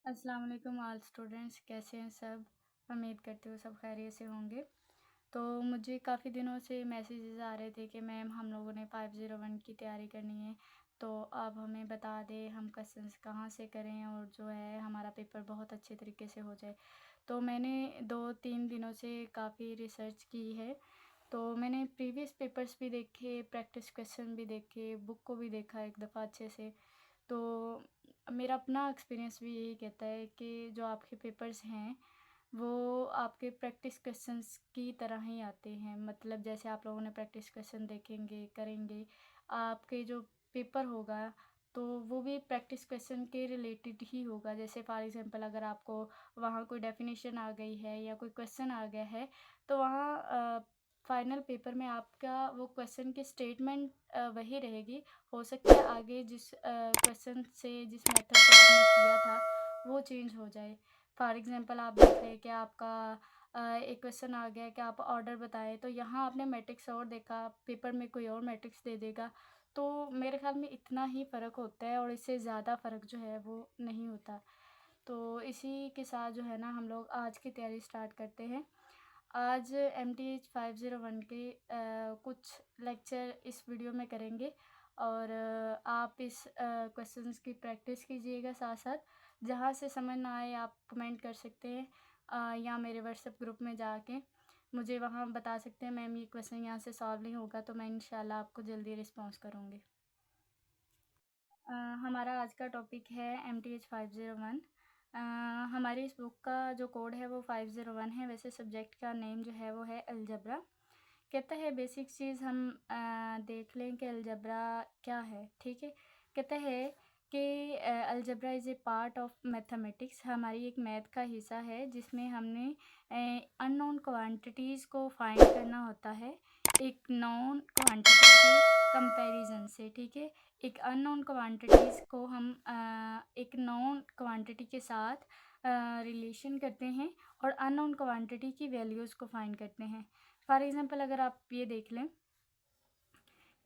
अस्सलाम वालेकुम all students, कैसे हैं सब। उम्मीद करती हूँ सब खैरियत से होंगे। तो मुझे काफ़ी दिनों से मैसेजेस आ रहे थे कि मैम हम लोगों ने 501 की तैयारी करनी है, तो आप हमें बता दें हम क्वेश्चंस कहाँ से करें और जो है हमारा पेपर बहुत अच्छे तरीके से हो जाए। तो मैंने 2-3 दिनों से काफ़ी रिसर्च की है। तो मैंने प्रीवियस पेपर्स भी देखे, प्रैक्टिस क्वेश्चन भी देखे, बुक को भी देखा एक दफ़ा अच्छे से। तो मेरा अपना एक्सपीरियंस भी यही कहता है कि जो आपके पेपर्स हैं वो आपके प्रैक्टिस क्वेश्चंस की तरह ही आते हैं। मतलब जैसे आप लोगों ने प्रैक्टिस क्वेश्चन देखेंगे, करेंगे, आपके जो पेपर होगा तो वो भी प्रैक्टिस क्वेश्चन के रिलेटेड ही होगा। जैसे फॉर एग्जांपल अगर आपको वहाँ कोई डेफिनेशन आ गई है या कोई क्वेश्चन आ गया है तो वहाँ फाइनल पेपर में आपका वो क्वेश्चन की स्टेटमेंट वही रहेगी। हो सकता है आगे जिस क्वेश्चन से जिस मेथड से आपने किया था वो चेंज हो जाए। फॉर एग्जांपल आप देख रहे हैं कि आपका एक क्वेश्चन आ गया कि आप ऑर्डर बताएं, तो यहाँ आपने मैट्रिक्स और देखा, पेपर में कोई और मैट्रिक्स दे देगा। तो मेरे ख्याल में इतना ही फ़र्क होता है और इससे ज़्यादा फ़र्क जो है वो नहीं होता। तो इसी के साथ जो है ना हम लोग आज की तैयारी स्टार्ट करते हैं। आज MTH 501 के कुछ लेक्चर इस वीडियो में करेंगे और आप इस क्वेश्चंस की प्रैक्टिस कीजिएगा साथ साथ। जहाँ से समझ ना आए आप कमेंट कर सकते हैं या मेरे व्हाट्सएप ग्रुप में जाके मुझे वहाँ बता सकते हैं मैम ये क्वेश्चन यहाँ से सॉल्व नहीं होगा, तो मैं इंशाल्लाह आपको जल्दी रिस्पॉन्स करूँगी। हमारा आज का टॉपिक है MTH 501। हमारी इस बुक का जो कोड है वो 501 है। वैसे सब्जेक्ट का नेम जो है वो है अलजबरा। कहता है बेसिक चीज़ हम देख लें कि अलजबरा क्या है। ठीक है, कहता है कि algebra is a part of mathematics. हमारी एक मैथ का हिस्सा है जिसमें हमने अननोन क्वांटिटीज़ को फाइंड करना होता है एक नोन क्वांटिटी के कंपैरिजन से। ठीक है, एक अननोन क्वांटिटीज़ को हम एक नोन क्वांटिटी के साथ रिलेशन करते हैं और अननोन क्वांटिटी की वैल्यूज़ को फाइंड करते हैं। फॉर एग्ज़ाम्पल अगर आप ये देख लें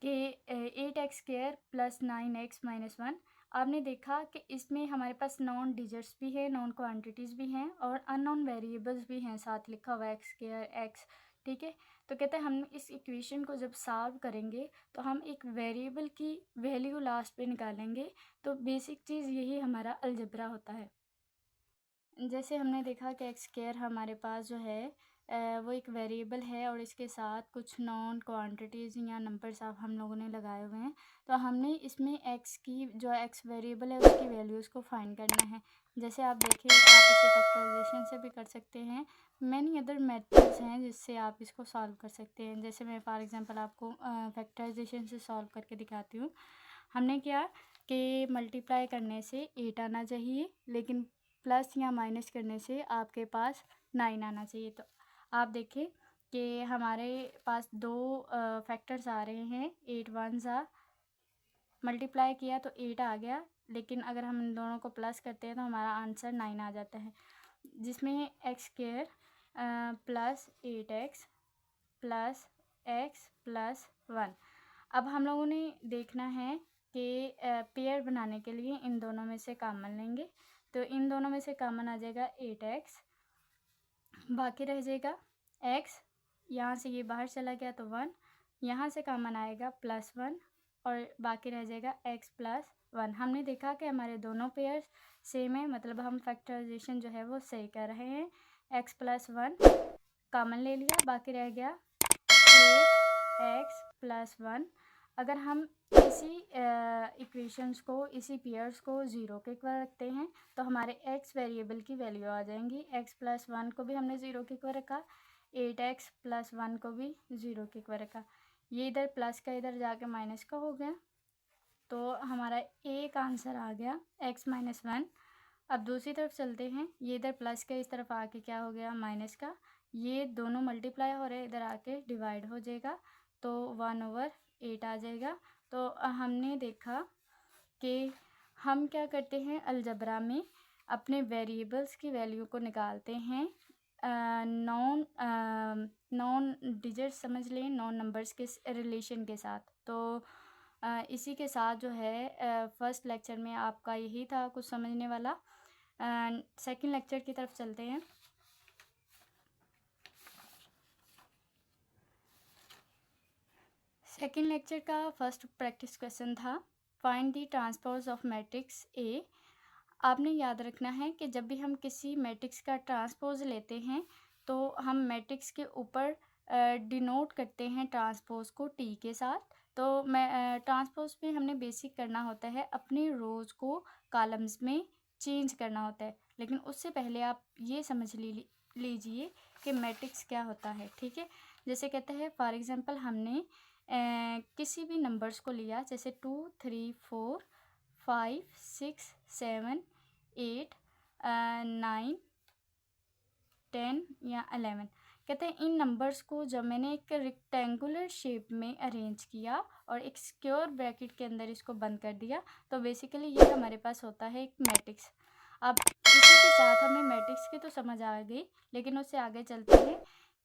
कि 8x² प्लस 9x-1, आपने देखा कि इसमें हमारे पास नॉन डिजिट्स भी है, नॉन क्वांटिटीज़ भी हैं और अननोन वेरिएबल्स भी हैं, साथ लिखा हुआ x², x। ठीक है, तो कहते हैं हम इस इक्वेशन को जब सॉल्व करेंगे तो हम एक वेरिएबल की वैल्यू लास्ट पे निकालेंगे। तो बेसिक चीज़ यही हमारा अलजबरा होता है। जैसे हमने देखा कि x² हमारे पास जो है वो एक वेरिएबल है और इसके साथ कुछ नॉन क्वांटिटीज़ या नंबर्स आप हम लोगों ने लगाए हुए हैं। तो हमने इसमें x की जो x वेरिएबल है उसकी वैल्यूज़ को फाइंड करना है। जैसे आप देखिए, आप इसे फैक्टराइजेशन से भी कर सकते हैं, मैनी अदर मेथड्स हैं जिससे आप इसको सॉल्व कर सकते हैं। जैसे मैं फॉर एग्जांपल आपको फैक्टराइजेशन से सॉल्व करके दिखाती हूँ। हमने क्या कि मल्टीप्लाई करने से 8 आना चाहिए, लेकिन प्लस या माइनस करने से आपके पास 9 आना चाहिए। तो आप देखें कि हमारे पास दो फैक्टर्स आ रहे हैं। 8 वन ज़ा मल्टीप्लाई किया तो 8 आ गया, लेकिन अगर हम इन दोनों को प्लस करते हैं तो हमारा आंसर 9 आ जाता है, जिसमें x² plus 8x plus x plus 1। अब हम लोगों ने देखना है कि पेयर बनाने के लिए इन दोनों में से कॉमन लेंगे। तो इन दोनों में से कॉमन आ जाएगा 8x, बाकी रह जाएगा x, यहाँ से ये बाहर चला गया तो 1, यहाँ से कॉमन आएगा +1 और बाकी रह जाएगा x प्लस 1। हमने देखा कि हमारे दोनों पेयर्स सेम है, मतलब हम फैक्टराइजेशन जो है वो सही कर रहे हैं। x प्लस 1 कॉमन ले लिया, बाकी रह गया 8x प्लस 1। अगर हम इसी इक्वेशंस को, इसी पेयर्स को 0 के इक्वल रखते हैं तो हमारे x वेरिएबल की वैल्यू आ जाएंगी। x प्लस 1 को भी हमने 0 के इक्वल रखा, 8x प्लस 1 को भी 0 के इक्वल रखा। ये इधर प्लस का इधर जाके माइनस का हो गया, तो हमारा एक आंसर आ गया x माइनस 1। अब दूसरी तरफ चलते हैं, ये इधर प्लस का इस तरफ आके क्या हो गया माइनस का, ये दोनों मल्टीप्लाई हो रहे हैं, इधर आके डिवाइड हो जाएगा तो 1/8 आ जाएगा। तो हमने देखा कि हम क्या करते हैं अलजबरा में अपने वेरिएबल्स की वैल्यू को निकालते हैं नॉन डिजिट समझ लें, नॉन नंबर्स के रिलेशन के साथ। तो इसी के साथ जो है फर्स्ट लेक्चर में आपका यही था कुछ समझने वाला। सेकंड लेक्चर की तरफ चलते हैं। सेकंड लेक्चर का फर्स्ट प्रैक्टिस क्वेश्चन था find the transpose of matrix A. आपने याद रखना है कि जब भी हम किसी मैट्रिक्स का ट्रांसपोज लेते हैं तो हम मैट्रिक्स के ऊपर डिनोट करते हैं ट्रांसपोज को टी के साथ। तो मैं ट्रांसपोज में हमने बेसिक करना होता है अपने रोज़ को कॉलम्स में चेंज करना होता है, लेकिन उससे पहले आप ये समझ लीजिए कि मैट्रिक्स क्या होता है। ठीक है, जैसे कहते हैं फॉर एग्जांपल हमने किसी भी नंबर्स को लिया, जैसे 2 3 4 5 6 7 8 9 10 या 11। कहते हैं इन नंबर्स को जब मैंने एक रेक्टेंगुलर शेप में अरेंज किया और एक स्क्वायर ब्रैकेट के अंदर इसको बंद कर दिया तो बेसिकली ये हमारे पास होता है एक मैट्रिक्स। अब इसी के साथ हमें मैट्रिक्स की तो समझ आ गई, लेकिन उससे आगे चलते हैं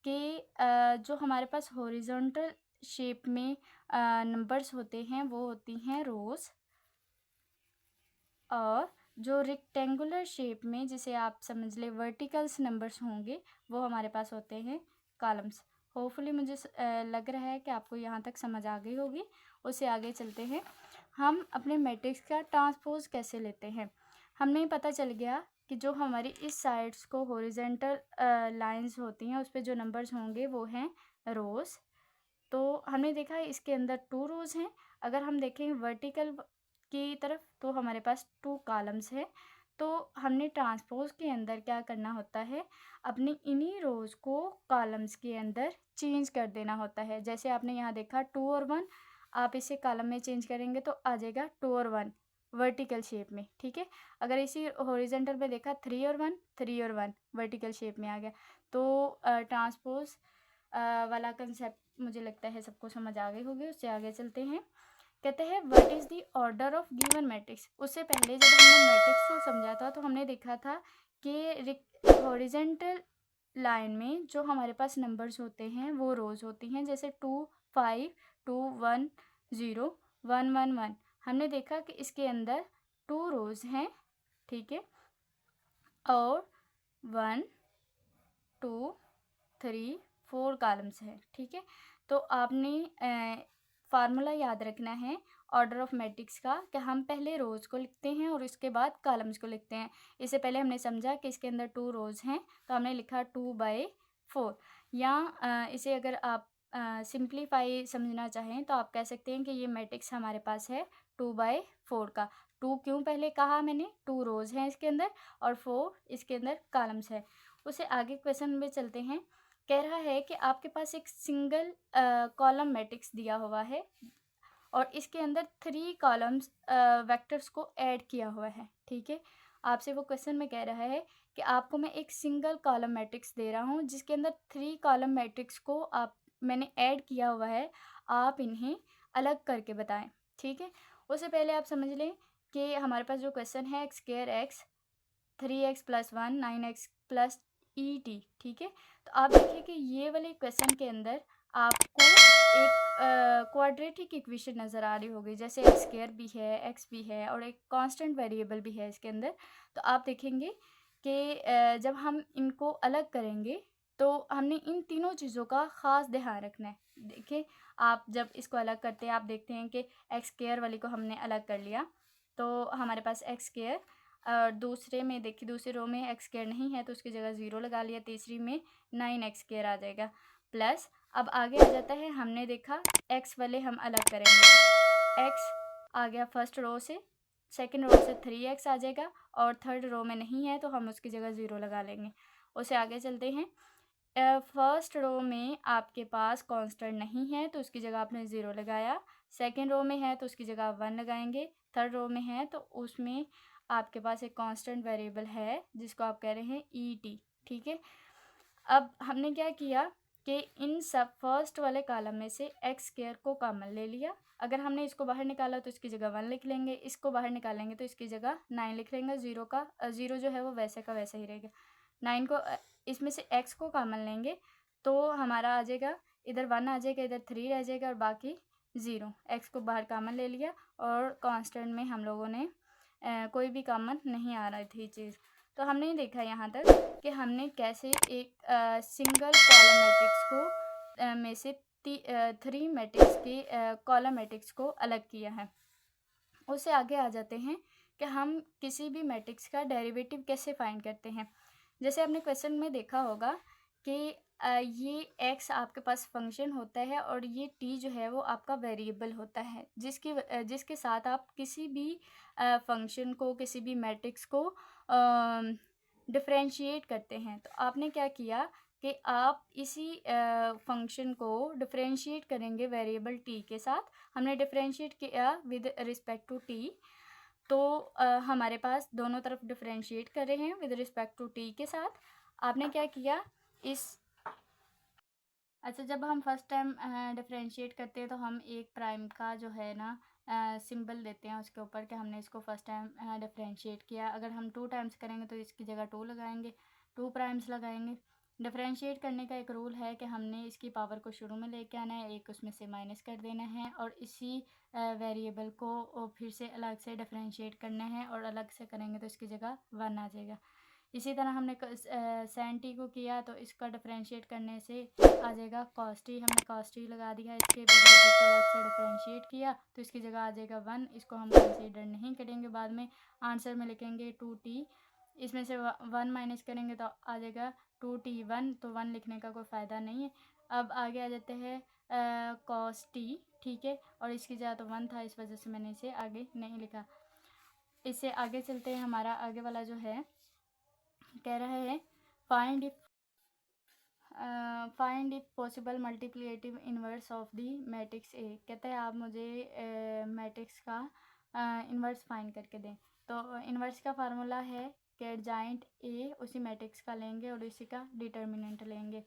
कि जो हमारे पास हॉरिजॉन्टल शेप में नंबर्स होते हैं वो होती हैं रोज़, और जो रेक्टेंगुलर शेप में जिसे आप समझ ले वर्टिकल्स नंबर्स होंगे वो हमारे पास होते हैं कॉलम्स। होपफुली मुझे लग रहा है कि आपको यहाँ तक समझ आ गई होगी। उससे आगे चलते हैं, हम अपने मैट्रिक्स का ट्रांसपोज कैसे लेते हैं। हमें पता चल गया कि जो हमारी इस साइड्स को हॉरिजॉन्टल लाइंस होती हैं उस पर जो नंबर्स होंगे वो हैं रोज़। तो हमने देखा है इसके अंदर 2 रोज़ हैं। अगर हम देखें वर्टिकल की तरफ तो हमारे पास 2 कॉलम्स हैं। तो हमने ट्रांसपोज के अंदर क्या करना होता है, अपनी इन्हीं रोज़ को कॉलम्स के अंदर चेंज कर देना होता है। जैसे आपने यहाँ देखा 2 और 1, आप इसे कॉलम में चेंज करेंगे तो आ जाएगा 2 और 1 वर्टिकल शेप में। ठीक है, अगर इसी हॉरिजॉन्टल में देखा 3 और 1, 3 और 1 वर्टिकल शेप में आ गया। तो ट्रांसपोज वाला कंसेप्ट मुझे लगता है सबको समझ आ गई होगी। उससे आगे चलते हैं, कहते हैं what is the order of given matrix. उससे पहले जब हमने मैट्रिक्स को समझा था तो हमने देखा था कि हॉरिजॉन्टल लाइन में जो हमारे पास नंबर्स होते हैं वो रोज़ होती हैं, जैसे 2 5 2 1 0 1 1 1। हमने देखा कि इसके अंदर 2 रोज़ हैं, ठीक है, और 1 2 3 4 कॉलम्स हैं। ठीक है, तो आपने फार्मूला याद रखना है ऑर्डर ऑफ मैट्रिक्स का कि हम पहले रोज़ को लिखते हैं और इसके बाद कॉलम्स को लिखते हैं। इससे पहले हमने समझा कि इसके अंदर 2 रोज़ हैं तो हमने लिखा 2/4। या इसे अगर आप सिंप्लीफाई समझना चाहें तो आप कह सकते हैं कि ये मैट्रिक्स हमारे पास है 2/4 का। 2 क्यों पहले कहा मैंने, 2 रोज़ हैं इसके अंदर और 4 इसके अंदर कॉलम्स है। उससे आगे क्वेश्चन में चलते हैं, कह रहा है कि आपके पास एक सिंगल कॉलम मैट्रिक्स दिया हुआ है और इसके अंदर 3 कॉलम्स वेक्टर्स को ऐड किया हुआ है। ठीक है, आपसे वो क्वेश्चन में कह रहा है कि आपको मैं एक सिंगल कॉलम मैट्रिक्स दे रहा हूँ जिसके अंदर 3 कॉलम मैट्रिक्स को मैंने ऐड किया हुआ है, आप इन्हें अलग करके बताएं। ठीक है, उससे पहले आप समझ लें कि हमारे पास जो क्वेश्चन है x² x 3x + 1 9x + ET। ठीक है, तो आप देखिए कि ये वाले क्वेश्चन के अंदर आपको एक क्वाड्रेटिक इक्वेशन नज़र आ रही होगी, जैसे x² भी है, x भी है और एक कांस्टेंट वेरिएबल भी है इसके अंदर। तो आप देखेंगे कि जब हम इनको अलग करेंगे तो हमने इन तीनों चीज़ों का ख़ास ध्यान रखना है। देखिए, आप जब इसको अलग करते हैं आप देखते हैं कि x² वाली को हमने अलग कर लिया तो हमारे पास x², दूसरे में देखिए दूसरी रो में x² नहीं है तो उसकी जगह 0 लगा लिया, तीसरी में 9x² आ जाएगा प्लस। अब आगे आ जाता है, हमने देखा x वाले हम अलग करेंगे, x आ गया फर्स्ट रो से, सेकंड रो से 3x आ जाएगा और थर्ड रो में नहीं है तो हम उसकी जगह 0 लगा लेंगे। उससे आगे चलते हैं, फर्स्ट रो में आपके पास कांस्टेंट नहीं है तो उसकी जगह आपने 0 लगाया, सेकंड रो में है तो उसकी जगह आप 1 लगाएंगे, थर्ड रो में है तो उसमें आपके पास एक कांस्टेंट वेरिएबल है जिसको आप कह रहे हैं ET। ठीक है, अब हमने क्या किया कि इन सब फर्स्ट वाले कॉलम में से x² को कॉमन ले लिया। अगर हमने इसको बाहर निकाला तो इसकी जगह 1 लिख लेंगे, इसको बाहर निकालेंगे तो इसकी जगह 9 लिख लेंगे। 0 जो है वो वैसे का वैसे ही रहेगा। 9 को इसमें से x को कॉमन लेंगे तो हमारा आ जाएगा, इधर 1 आ जाएगा, इधर 3 रह जाएगा और बाकी 0। x को बाहर कॉमन ले लिया और कांस्टेंट में हम लोगों ने कोई भी कॉमन नहीं आ रही थी चीज़ तो हमने देखा यहाँ तक कि हमने कैसे एक सिंगल कॉलम मैट्रिक्स को में से 3 मैट्रिक्स के कॉलम मैट्रिक्स को अलग किया है। उससे आगे आ जाते हैं कि हम किसी भी मैट्रिक्स का डेरिवेटिव कैसे फाइंड करते हैं। जैसे आपने क्वेश्चन में देखा होगा कि ये x आपके पास फंक्शन होता है और ये t जो है वो आपका वेरिएबल होता है, जिसके साथ आप किसी भी फंक्शन को, किसी भी मैट्रिक्स को डिफरेंशिएट करते हैं। तो आपने क्या किया कि आप इसी फंक्शन को डिफरेंशिएट करेंगे वेरिएबल t के साथ। हमने डिफरेंशिएट किया विद रिस्पेक्ट टू t, तो हमारे पास दोनों तरफ डिफरेंशिएट कर रहे हैं विद रिस्पेक्ट टू t के साथ। आपने क्या किया अच्छा, जब हम फर्स्ट टाइम डिफरेंशिएट करते हैं तो हम एक प्राइम का जो है ना सिंबल देते हैं उसके ऊपर कि हमने इसको फर्स्ट टाइम डिफरेंशिएट किया। अगर हम 2 टाइम्स करेंगे तो इसकी जगह 2 लगाएंगे, 2 प्राइम्स लगाएंगे। डिफरेंशिएट करने का एक रूल है कि हमने इसकी पावर को शुरू में लेके आना है, एक उसमें से माइनस कर देना है और इसी वेरिएबल को फिर से अलग से डिफरेंशिएट करना है और अलग से करेंगे तो इसकी जगह 1 आ जाएगा। इसी तरह हमने साइन टी को किया तो इसका डिफरेंशिएट करने से आ जाएगा कॉस टी। हमने कॉस टी लगा दिया, इसके वेरिएबल को अलग से डिफरेंशिएट किया तो इसकी जगह आ जाएगा 1। इसको हम कंसीडर नहीं करेंगे, बाद में आंसर में लिखेंगे 2t। इसमें से 1 माइनस करेंगे तो आ जाएगा 2t1, तो 1 लिखने का कोई फ़ायदा नहीं है। अब आगे आ जाते हैं कॉस टी, ठीक है, और इसकी जगह तो 1 था, इस वजह से मैंने इसे आगे नहीं लिखा। इससे आगे चलते हैं, हमारा आगे वाला जो है कह रहा है find if possible multiplicative inverse of the matrix A. कहते हैं आप मुझे मैट्रिक्स का इन्वर्स फाइंड करके दें। तो इन्वर्स का फार्मूला है कि एडजाइंट ए उसी मैट्रिक्स का लेंगे और इसी का डिटर्मिनेंट लेंगे।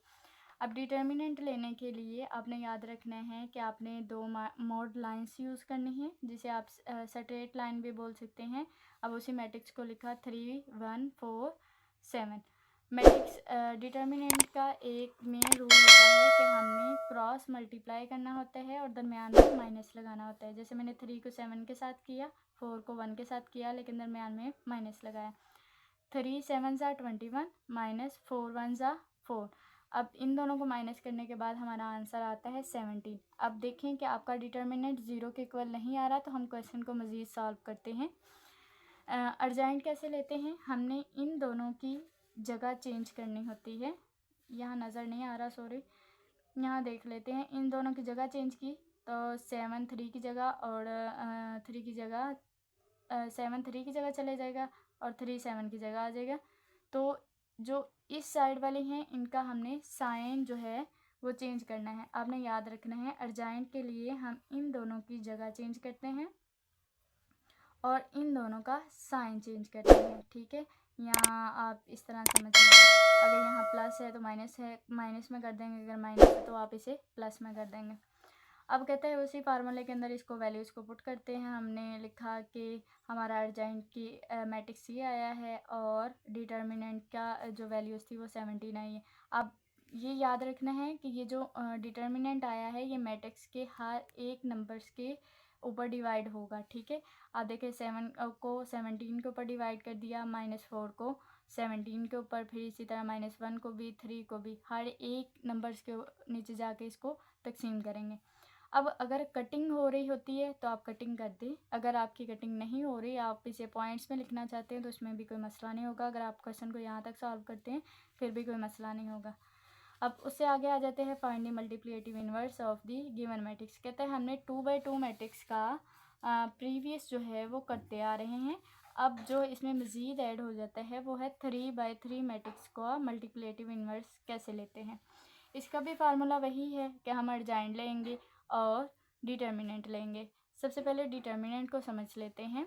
अब डिटर्मिनेंट लेने के लिए आपने याद रखना है कि आपने 2 मॉड लाइंस यूज़ करनी है, जिसे आप स्ट्रेट लाइन भी बोल सकते हैं। अब उसी मैट्रिक्स को लिखा 3 1 4 7। मैट्रिक्स डिटर्मिनेंट का एक मेन रूल होता है कि हमने क्रॉस मल्टीप्लाई करना होता है और दरमियान में माइनस लगाना होता है। जैसे मैंने 3 को 7 के साथ किया, 4 को 1 के साथ किया, लेकिन दरमियान में माइनस लगाया। 3 7 21 माइनस 4 1 4। अब इन दोनों को माइनस करने के बाद हमारा आंसर आता है 17। अब देखें कि आपका डिटर्मिनेंट 0 के इक्वल नहीं आ रहा, तो हम क्वेश्चन को मज़ीद सॉल्व करते हैं। अर्जेंट कैसे लेते हैं, हमने इन दोनों की जगह चेंज करनी होती है। यहाँ नज़र नहीं आ रहा, सॉरी, यहाँ देख लेते हैं। इन दोनों की जगह चेंज की तो 7 3 की जगह और 3 की जगह 7 3 की जगह चले जाएगा और 3 7 की जगह आ जाएगा। तो जो इस साइड वाले हैं इनका हमने साइन जो है वो चेंज करना है। आपने याद रखना है अर्जेंट के लिए हम इन दोनों की जगह चेंज करते हैं और इन दोनों का साइन चेंज करते हैं, ठीक है। यहाँ आप इस तरह समझ लीजिए, अगर यहाँ प्लस है तो माइनस है, माइनस में कर देंगे, अगर माइनस है तो आप इसे प्लस में कर देंगे। अब कहते हैं उसी फार्मूले के अंदर इसको वैल्यूज़ को पुट करते हैं। हमने लिखा कि हमारा अर्जेंट की मैट्रिक्स ये आया है और डिटर्मिनेंट का जो वैल्यूज़ थी वो 17 आई है। अब ये याद रखना है कि ये जो डिटर्मिनेंट आया है ये मैट्रिक्स के हर एक नंबर्स के ऊपर डिवाइड होगा, ठीक है। आप देखें 7 को 17 के ऊपर डिवाइड कर दिया, -4 को 17 के ऊपर, फिर इसी तरह -1 को भी, 3 को भी, हर एक नंबर्स के नीचे जाके इसको तकसीम करेंगे। अब अगर कटिंग हो रही होती है तो आप कटिंग कर दें, अगर आपकी कटिंग नहीं हो रही, आप इसे पॉइंट्स में लिखना चाहते हैं तो उसमें भी कोई मसला नहीं होगा। अगर आप क्वेश्चन को यहाँ तक सॉल्व करते हैं फिर भी कोई मसला नहीं होगा। अब उससे आगे आ जाते हैं find the multiplicative inverse of the given matrix. कहते हैं हमने 2/2 मैट्रिक्स का प्रीवियस जो है वो करते आ रहे हैं। अब जो इसमें मज़ीद ऐड हो जाता है वो है 3/3 मैट्रिक्स का मल्टीप्लिकेटिव इन्वर्स कैसे लेते हैं। इसका भी फार्मूला वही है कि हम अर्जेंट लेंगे और डिटर्मिनेंट लेंगे। सबसे पहले डिटर्मिनेंट को समझ लेते हैं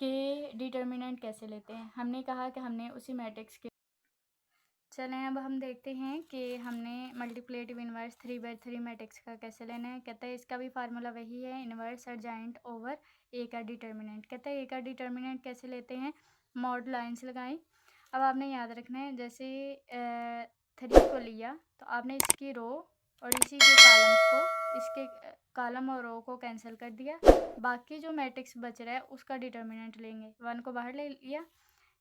कि डिटर्मिनेंट कैसे लेते हैं। हमने कहा कि हमने उसी मैट्रिक्स के चलें, अब हम देखते हैं कि हमने मल्टीप्लिकेटिव इन्वर्स 3/3 मैट्रिक्स का कैसे लेना है। कहता है इसका भी फार्मूला वही है, इन्वर्स अर्जेंट ओवर ए का डिटर्मिनेंट। कहता है ए का डिटर्मिनेंट कैसे लेते हैं, मॉड लाइन्स लगाई। अब आपने याद रखना है, जैसे 3 को लिया तो आपने इसकी रो और इसी के कॉलम्स को, इसके कॉलम और रो को कैंसिल कर दिया। बाकी जो मैट्रिक्स बच रहा है उसका डिटर्मिनेंट लेंगे। 1 को बाहर ले लिया,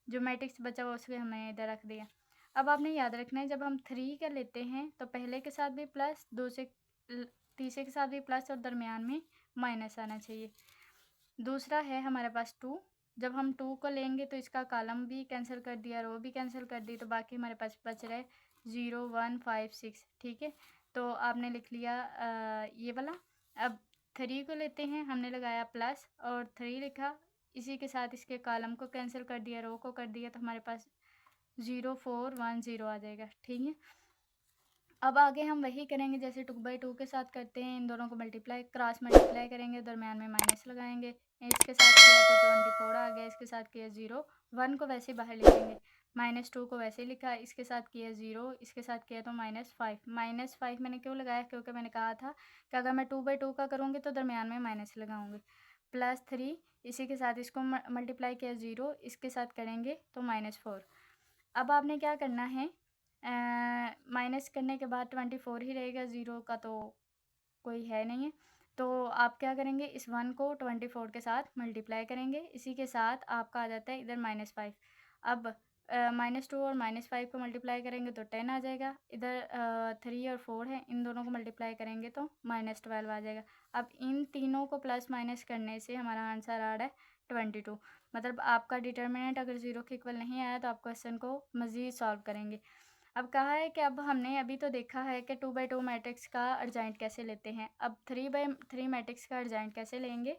जो मैट्रिक्स बचा हुआ उसको हमने इधर रख दिया। अब आपने याद रखना है जब हम 3 का लेते हैं तो पहले के साथ भी प्लस, तीसरे के साथ भी प्लस और दरमियान में माइनस आना चाहिए। दूसरा है हमारे पास 2, जब हम 2 को लेंगे तो इसका कॉलम भी कैंसिल कर दिया, रो भी कैंसिल कर दी, तो बाकी हमारे पास बच रहा है 0 1 5 6। ठीक है, तो आपने लिख लिया ये वाला। अब 3 को लेते हैं, हमने लगाया प्लस और 3 लिखा, इसी के साथ इसके कॉलम को कैंसिल कर दिया, रो को कर दिया, तो हमारे पास 0 4 1 0 आ जाएगा। ठीक है, अब आगे हम वही करेंगे जैसे 2/2 के साथ करते हैं, इन दोनों को क्रॉस मल्टीप्लाई करेंगे, दरमियान में माइनस लगाएंगे। इसके साथ किया तो 24 आ गया, इसके साथ किया 0 1 को वैसे बाहर लिखेंगे, -2 को वैसे लिखा, इसके साथ किया 0, इसके साथ किया तो -5 मैंने क्यों लगाया, क्योंकि मैंने कहा था कि अगर मैं 2/2 का करूँगी तो दरमियान में माइनस लगाऊंगी। +3, इसी के साथ इसको मल्टीप्लाई किया 0, इसके साथ करेंगे तो -4। अब आपने क्या करना है, माइनस करने के बाद 24 ही रहेगा, 0 का तो कोई है नहीं है, तो आप क्या करेंगे, इस 1 को 24 के साथ मल्टीप्लाई करेंगे, इसी के साथ आपका आ जाता है इधर -5। अब -2 और -5 को मल्टीप्लाई करेंगे तो 10 आ जाएगा, इधर 3 और 4 है, इन दोनों को मल्टीप्लाई करेंगे तो -12 आ जाएगा। अब इन तीनों को प्लस माइनस करने से हमारा आंसर आ रहा है 22। मतलब आपका डिटर्मिनेंट अगर 0 के इक्वल नहीं आया तो आप क्वेश्चन को मज़ीद सॉल्व करेंगे। अब कहा है कि अब हमने अभी तो देखा है कि 2/2 मैट्रिक्स का अर्जेंट कैसे लेते हैं, अब 3/3 मैट्रिक्स का अर्जेंट कैसे लेंगे।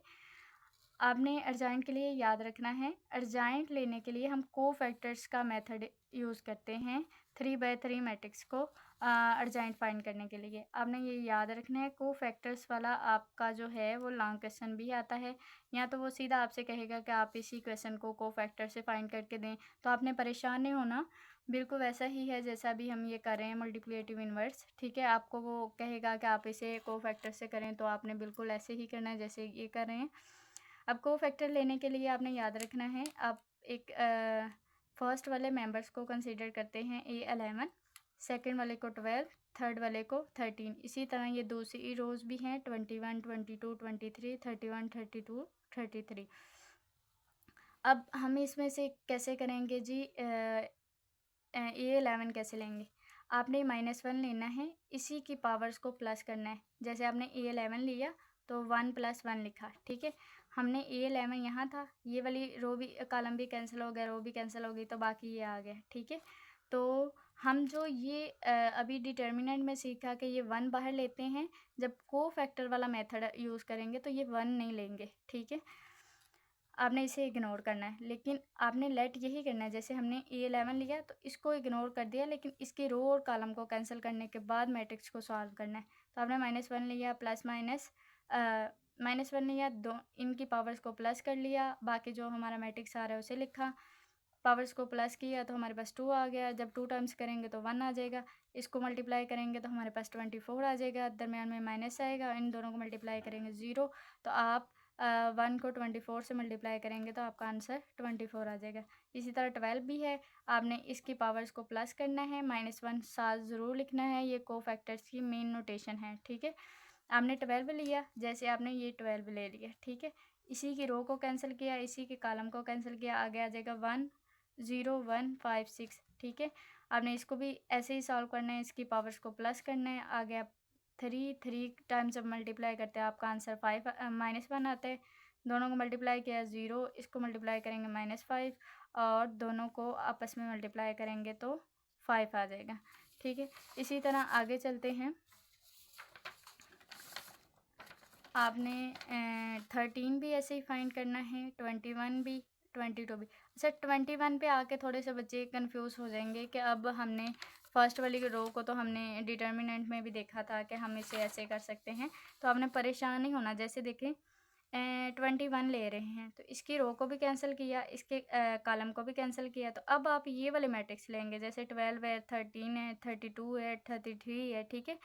आपने अर्जेंट के लिए याद रखना है, अर्जेंट लेने के लिए हम कोफैक्टर्स का मेथड यूज़ करते हैं 3/3 मैट्रिक्स को अर्जेंट फाइंड करने के लिए। आपने ये याद रखना है, कोफैक्टर्स वाला आपका जो है वो लॉन्ग क्वेश्चन भी आता है, या तो वो सीधा आपसे कहेगा कि आप इसी क्वेश्चन को कोफैक्टर से फाइंड करके दें, तो आपने परेशान नहीं होना, बिल्कुल वैसा ही है जैसा भी हम ये कर रहे हैं मल्टीप्लिकेटिव इन्वर्स। ठीक है, आपको वो कहेगा कि आप इसे कोफैक्टर से करें, तो आपने बिल्कुल ऐसे ही करना है जैसे ये कर रहे हैं। अब कोफैक्टर लेने के लिए आपने याद रखना है, आप एक फर्स्ट वाले मेंबर्स को कंसीडर करते हैं A11, सेकंड वाले को 12, थर्ड वाले को 13। इसी तरह ये दूसरी रोज़ भी हैं 21 22 23 31 32 33। अब हम इसमें से कैसे करेंगे जी, A11 कैसे लेंगे, आपने -1 लेना है, इसी की पावर्स को प्लस करना है। जैसे आपने A11 लिया तो 1 + 1 लिखा। ठीक है, हमने A11 यहाँ था, ये वाली रो भी कॉलम भी कैंसिल हो गया, रो भी कैंसिल हो गई, तो बाकी ये आ गया। ठीक है, तो हम जो ये अभी डिटर्मिनेंट में सीखा कि ये 1 बाहर लेते हैं, जब कोफैक्टर वाला मेथड यूज़ करेंगे तो ये 1 नहीं लेंगे। ठीक है, आपने इसे इग्नोर करना है, लेकिन आपने लेट यही करना है, जैसे हमने A11 लिया तो इसको इग्नोर कर दिया, लेकिन इसकी रो और कॉलम को कैंसिल करने के बाद मैट्रिक्स को सॉल्व करना है। तो आपने -1 लिया, प्लस माइनस -1 लिया, दो इनकी पावर्स को प्लस कर लिया, बाकी जो हमारा मैट्रिक्स आ रहा है उसे लिखा, पावर्स को प्लस किया तो हमारे पास 2 आ गया, जब 2 टाइम्स करेंगे तो 1 आ जाएगा, इसको मल्टीप्लाई करेंगे तो हमारे पास 24 आ जाएगा, दरमियान में माइनस आएगा, इन दोनों को मल्टीप्लाई करेंगे 0, तो आप 1 को 24 से मल्टीप्लाई करेंगे तो आपका आंसर 24 आ जाएगा। इसी तरह 12 भी है, आपने इसकी पावर्स को प्लस करना है, -1 साथ ज़रूर लिखना है, ये कोफैक्टर्स की मेन नोटेशन है। ठीक है, आपने 12 लिया, जैसे आपने ये 12 ले लिया। ठीक है, इसी की रो को कैंसिल किया, इसी के कॉलम को कैंसिल किया, आगे आ जाएगा 1 0 1 5 6। ठीक है, आपने इसको भी ऐसे ही सॉल्व करना है, इसकी पावर्स को प्लस करना है, आगे आप 3 टाइम्स जब मल्टीप्लाई करते हैं आपका आंसर -1 आता है, दोनों को मल्टीप्लाई किया 0, इसको मल्टीप्लाई करेंगे -5 और दोनों को आपस में मल्टीप्लाई करेंगे तो 5 आ जाएगा। ठीक है, इसी तरह आगे चलते हैं, आपने 13 भी ऐसे ही फाइंड करना है, 21 भी, 22 भी। अच्छा, 21 पे आके थोड़े से बच्चे कंफ्यूज हो जाएंगे कि अब हमने फर्स्ट वाली रो को तो हमने डिटर्मिनेंट में भी देखा था कि हम इसे ऐसे कर सकते हैं, तो आपने परेशान नहीं होना। जैसे देखें 21 ले रहे हैं तो इसकी रो को भी कैंसिल किया, इसके कॉलम को भी कैंसिल किया, तो अब आप ये वाले मैट्रिक्स लेंगे, जैसे 12 है, 13 है, 32 है, 33 है। ठीक है,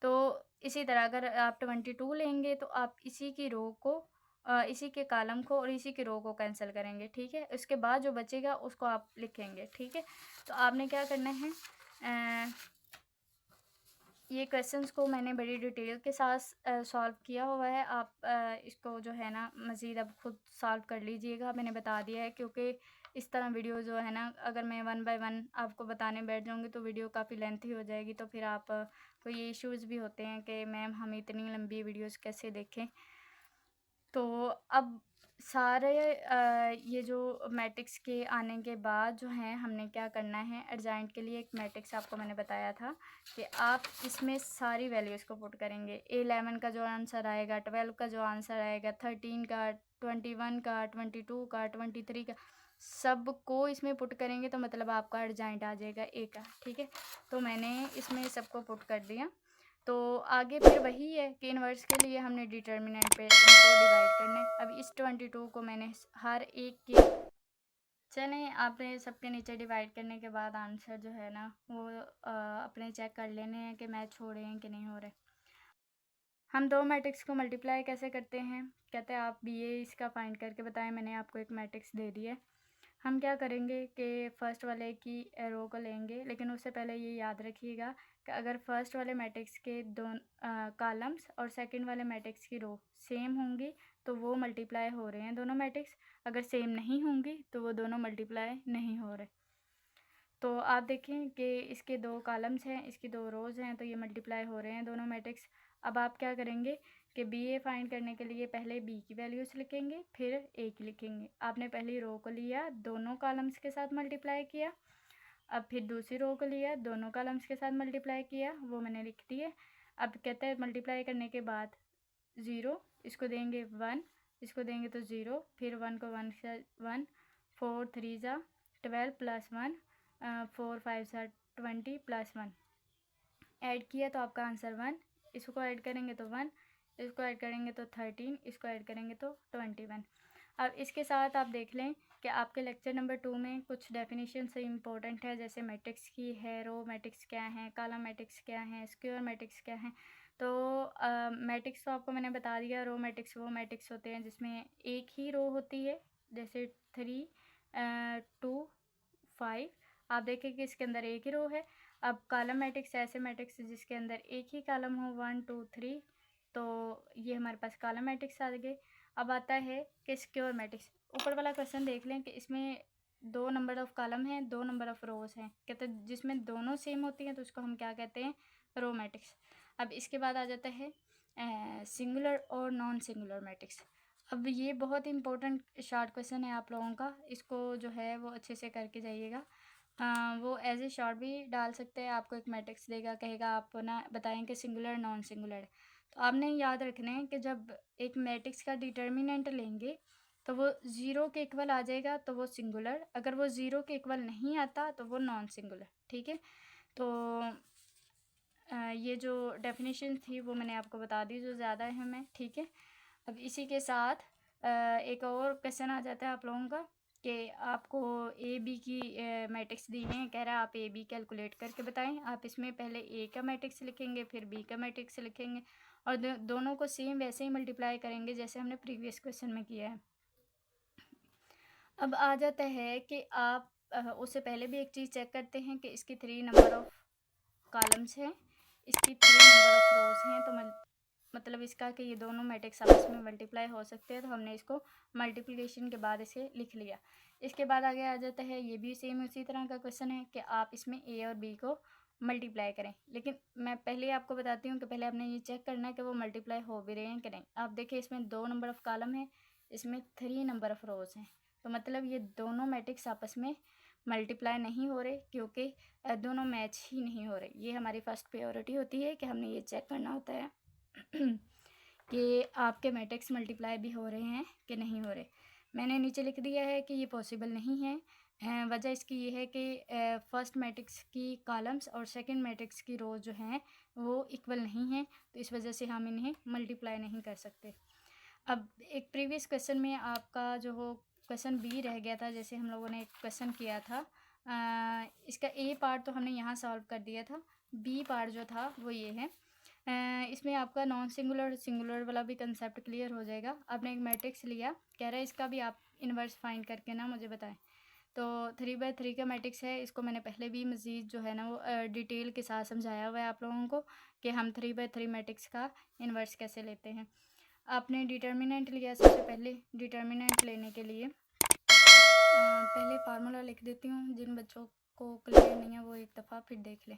तो इसी तरह अगर आप 22 लेंगे तो आप इसी की रो को इसी के कॉलम को और इसी की रो को कैंसिल करेंगे। ठीक है, उसके बाद जो बचेगा उसको आप लिखेंगे। ठीक है, तो आपने क्या करना है, ये क्वेश्चंस को मैंने बड़ी डिटेल के साथ सॉल्व किया हुआ है। आप इसको जो है ना मज़ीद अब खुद सॉल्व कर लीजिएगा, मैंने बता दिया है, क्योंकि इस तरह वीडियो जो है ना अगर मैं वन बाय वन आपको बताने बैठ जाऊँगी तो वीडियो काफ़ी लेंथी हो जाएगी, तो फिर आप को ये इश्यूज़ भी होते हैं कि मैम हम इतनी लंबी वीडियोज़ कैसे देखें। तो अब सारे ये जो मैट्रिक्स के आने के बाद जो है हमने क्या करना है, एडजॉइंट के लिए एक मैट्रिक्स आपको मैंने बताया था कि आप इसमें सारी वैल्यूज़ को पुट करेंगे। 11 का जो आंसर आएगा, 12 का जो आंसर आएगा, 13 का, 21 का, 22 का, 23 का, सबको इसमें पुट करेंगे तो मतलब आपका एडजॉइंट आ जाएगा ए का। ठीक है, तो मैंने इसमें सबको पुट कर दिया। तो आगे फिर वही है कि इन्वर्स के लिए हमने डिटर्मिनेंट पे इनको डिवाइड करना है। अब इस 22 को मैंने हर एक के चलें आपने सबके नीचे डिवाइड करने के बाद आंसर जो है ना वो अपने चेक कर लेने हैं कि मैच हो रहे हैं कि नहीं हो रहे। हम दो मैट्रिक्स को मल्टीप्लाई कैसे करते हैं, कहते हैं आप बी ए इसका फाइंड करके बताएं। मैंने आपको एक मैट्रिक्स दे दी है। हम क्या करेंगे कि फ़र्स्ट वाले की रो को लेंगे, लेकिन उससे पहले ये याद रखिएगा कि अगर फ़र्स्ट वाले मैट्रिक्स के कॉलम्स और सेकंड वाले मैट्रिक्स की रो सेम होंगी तो वो मल्टीप्लाई हो रहे हैं दोनों मैट्रिक्स। अगर सेम नहीं होंगी तो वो दोनों मल्टीप्लाई नहीं हो रहे। तो आप देखें कि इसके दो कॉलम्स हैं, इसकी दो रोज़ हैं, तो ये मल्टीप्लाई हो रहे हैं दोनों मैट्रिक्स। अब आप क्या करेंगे कि बी ए फाइंड करने के लिए पहले बी की वैल्यूज़ लिखेंगे, फिर ए की लिखेंगे। आपने पहली रो को लिया, दोनों कॉलम्स के साथ मल्टीप्लाई किया। अब फिर दूसरी रो को लिया, दोनों कॉलम्स के साथ मल्टीप्लाई किया, वो मैंने लिख दिए। अब कहते हैं मल्टीप्लाई करने के बाद 0, इसको देंगे 1, इसको देंगे तो 0, फिर 1 को 1 से 1, 4 3 ज़ा 12 प्लस 1, 4 5 ज़ा 20 प्लस 1, ऐड किया तो आपका आंसर 1। इसको ऐड करेंगे तो 1, इसको ऐड करेंगे तो 13, इसको ऐड करेंगे तो 21। अब इसके साथ आप देख लें कि आपके लेक्चर नंबर 2 में कुछ डेफिनेशन से इम्पोर्टेंट है, जैसे मैट्रिक्स की है, रो मैट्रिक्स क्या है, कॉलम मैट्रिक्स क्या है, स्क्वायर मैट्रिक्स क्या है। तो मैट्रिक्स तो आपको मैंने बता दिया। रो मैट्रिक्स वो मैट्रिक्स होते हैं जिसमें एक ही रो होती है, जैसे 3 2 5। आप देखें कि इसके अंदर एक ही रो है। अब कॉलम मैट्रिक्स ऐसे मैट्रिक्स जिसके अंदर एक ही कॉलम हो, 1 2 3, तो ये हमारे पास कॉलम मैट्रिक्स आ गए। अब आता है कि स्क्वायर मैट्रिक्स। ऊपर वाला क्वेश्चन देख लें कि इसमें 2 नंबर ऑफ़ कॉलम हैं, 2 नंबर ऑफ़ रोज़ हैं। कहते हैं जिसमें दोनों सेम होती हैं तो उसको हम क्या कहते हैं, रो मैट्रिक्स। अब इसके बाद आ जाता है सिंगुलर और नॉन सिंगुलर मैट्रिक्स। अब ये बहुत इंपॉर्टेंट शॉर्ट क्वेश्चन है आप लोगों का, इसको जो है वो अच्छे से करके जाइएगा। वो एज ए शॉर्ट भी डाल सकते हैं। आपको एक मैट्रिक्स देगा, कहेगा आप ना बताएं कि सिंगुलर नॉन सिंगुलर। तो आपने याद रखना है कि जब एक मैट्रिक्स का डिटर्मिनेंट लेंगे तो वो ज़ीरो के इक्वल आ जाएगा तो वो सिंगुलर, अगर वो ज़ीरो के इक्वल नहीं आता तो वो नॉन सिंगुलर। ठीक है, तो ये जो डेफिनेशन थी वो मैंने आपको बता दी जो ज़्यादा है मैं। ठीक है, अब इसी के साथ एक और क्वेश्चन आ जाता है आप लोगों का कि आपको ए बी की मैट्रिक्स दी है, कह रहा है आप ए बी कैलकुलेट करके बताएं। आप इसमें पहले ए का मैट्रिक्स लिखेंगे, फिर बी का मैट्रिक्स लिखेंगे और दोनों को सेम वैसे ही मल्टीप्लाई करेंगे जैसे हमने प्रीवियस क्वेश्चन में किया है। अब आ जाता है कि आप उससे पहले भी एक चीज़ चेक करते हैं कि इसकी 3 नंबर ऑफ़ कॉलम्स हैं, इसकी 3 नंबर ऑफ़ रोज़ हैं, तो मतलब इसका कि ये दोनों मैट्रिक्स आपस में मल्टीप्लाई हो सकते हैं, तो हमने इसको मल्टीप्लिकेशन के बाद इसे लिख लिया। इसके बाद आगे आ जाता है, ये भी सेम उसी तरह का क्वेश्चन है कि आप इसमें ए और बी को मल्टीप्लाई करें। लेकिन मैं पहले आपको बताती हूँ कि पहले आपने ये चेक करना है कि वो मल्टीप्लाई हो भी रहे हैं कि नहीं। आप देखिए इसमें 2 नंबर ऑफ़ कॉलम है, इसमें 3 नंबर ऑफ़ रोज़ हैं, तो मतलब ये दोनों मैट्रिक्स आपस में मल्टीप्लाई नहीं हो रहे, क्योंकि दोनों मैच ही नहीं हो रहे। ये हमारी फर्स्ट प्रायोरिटी होती है कि हमने ये चेक करना होता है कि आपके मैट्रिक्स मल्टीप्लाई भी हो रहे हैं कि नहीं हो रहे। मैंने नीचे लिख दिया है कि ये पॉसिबल नहीं है। वजह इसकी ये है कि फर्स्ट मैट्रिक्स की कॉलम्स और सेकंड मैट्रिक्स की रोज जो हैं वो इक्वल नहीं हैं, तो इस वजह से हम इन्हें मल्टीप्लाई नहीं कर सकते। अब एक प्रीवियस क्वेश्चन में आपका जो हो क्वेश्चन बी रह गया था, जैसे हम लोगों ने एक क्वेश्चन किया था, इसका ए पार्ट तो हमने यहाँ सॉल्व कर दिया था, बी पार्ट जो था वो ये है। इसमें आपका नॉन सिंगुलर सिंगुलर वाला भी कंसेप्ट क्लियर हो जाएगा। आपने एक मैट्रिक्स लिया, कह रहा है इसका भी आप इन्वर्स फाइंड करके ना मुझे बताएं। तो 3/3 का मैट्रिक्स है, इसको मैंने पहले भी मज़ीद जो है ना वो डिटेल के साथ समझाया हुआ है आप लोगों को कि हम 3/3 मैट्रिक्स का इन्वर्स कैसे लेते हैं। आपने डिटर्मिनेंट लिया, सबसे पहले डिटर्मिनेंट लेने के लिए पहले फार्मूला लिख देती हूँ, जिन बच्चों को क्लियर नहीं है वो एक दफ़ा फिर देख लें।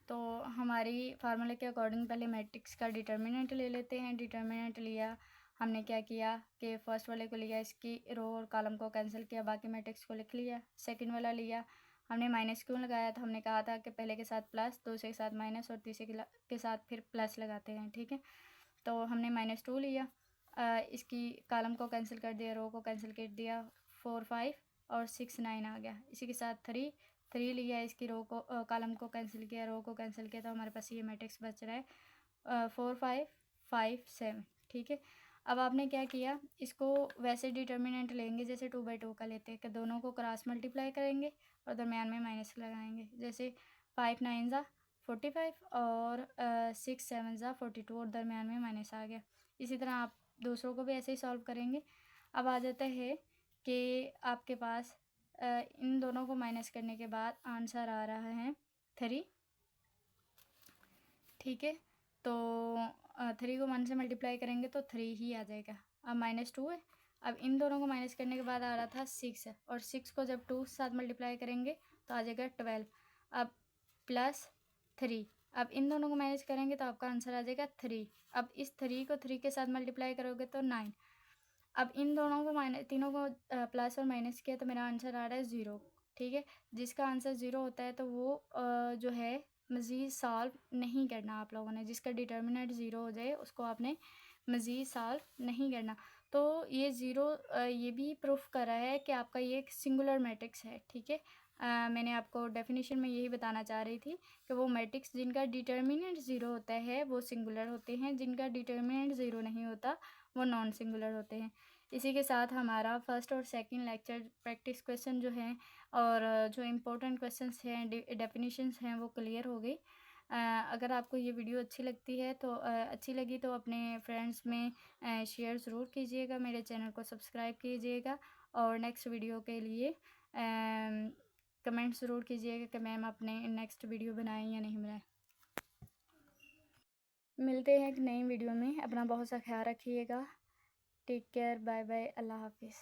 तो हमारी फार्मूले के अकॉर्डिंग पहले मैट्रिक्स का डिटर्मिनेंट ले लेते हैं। डिटर्मिनेंट लिया, हमने क्या किया कि फ़र्स्ट वाले को लिया, इसकी रो और कॉलम को कैंसिल किया, बाकी मैट्रिक्स को लिख लिया। सेकंड वाला लिया, हमने माइनस क्यों लगाया था, हमने कहा था कि पहले के साथ प्लस, दूसरे के साथ माइनस और तीसरे के साथ फिर प्लस लगाते हैं, ठीक है। तो हमने -2 लिया, इसकी कॉलम को कैंसिल कर दिया, रो को कैंसिल कर दिया, 4 5 और 6 9 आ गया। इसी के साथ 3 लिया, इसकी रो को कॉलम को कैंसिल किया, रो को कैंसिल किया, तो हमारे पास ये मैट्रिक्स बच रहा है 4 5 5 7, ठीक है। अब आपने क्या किया, इसको वैसे डिटर्मिनेंट लेंगे जैसे 2/2 का लेते हैं कि दोनों को क्रॉस मल्टीप्लाई करेंगे और दरमियान में माइनस लगाएंगे। जैसे 5 9 ज़ा 45 और 6 7 ज़ा 42 और दरमियान में माइनस आ गया। इसी तरह आप दूसरों को भी ऐसे ही सॉल्व करेंगे। अब आ जाता है कि आपके पास इन दोनों को माइनस करने के बाद आंसर आ रहा है 3, ठीक है। तो 3 को 1 से मल्टीप्लाई करेंगे तो 3 ही आ जाएगा। अब -2 है, अब इन दोनों को माइनस करने के बाद आ रहा था 6 है, और 6 को जब 2 के साथ मल्टीप्लाई करेंगे तो आ जाएगा 12। अब +3, अब इन दोनों को माइनस करेंगे तो आपका आंसर आ जाएगा 3। अब इस 3 को 3 के साथ मल्टीप्लाई करोगे तो 9। अब इन दोनों को तीनों को प्लस और माइनस किया तो मेरा आंसर आ रहा है 0, ठीक है। जिसका आंसर 0 होता है तो वो जो है मज़ीद सॉल्व नहीं करना आप लोगों ने। जिसका डिटर्मिनेंट 0 हो जाए उसको आपने मज़ीद सॉल्व नहीं करना। तो ये 0 ये भी प्रूफ कर रहा है कि आपका ये एक सिंगुलर मैट्रिक्स है, ठीक है। मैंने आपको डेफिनेशन में यही बताना चाह रही थी कि वो मैट्रिक्स जिनका डिटर्मिनेंट 0 होता है वो सिंगुलर होते हैं, जिनका डिटर्मिनेंट 0 नहीं होता वो नॉन सिंगुलर होते हैं। इसी के साथ हमारा फर्स्ट और सेकंड लेक्चर प्रैक्टिस क्वेश्चन जो हैं और जो इम्पोर्टेंट क्वेश्चंस हैं, डेफिनेशंस हैं, वो क्लियर हो गई। अगर आपको ये वीडियो अच्छी लगती है तो अच्छी लगी तो अपने फ्रेंड्स में शेयर ज़रूर कीजिएगा, मेरे चैनल को सब्सक्राइब कीजिएगा और नेक्स्ट वीडियो के लिए कमेंट ज़रूर कीजिएगा कि मैम आपने नेक्स्ट वीडियो बनाए या नहीं बनाए। मिलते हैं एक नई वीडियो में, अपना बहुत सा ख्याल रखिएगा। टेक केयर, बाय बाय, अल्लाह हाफिज़।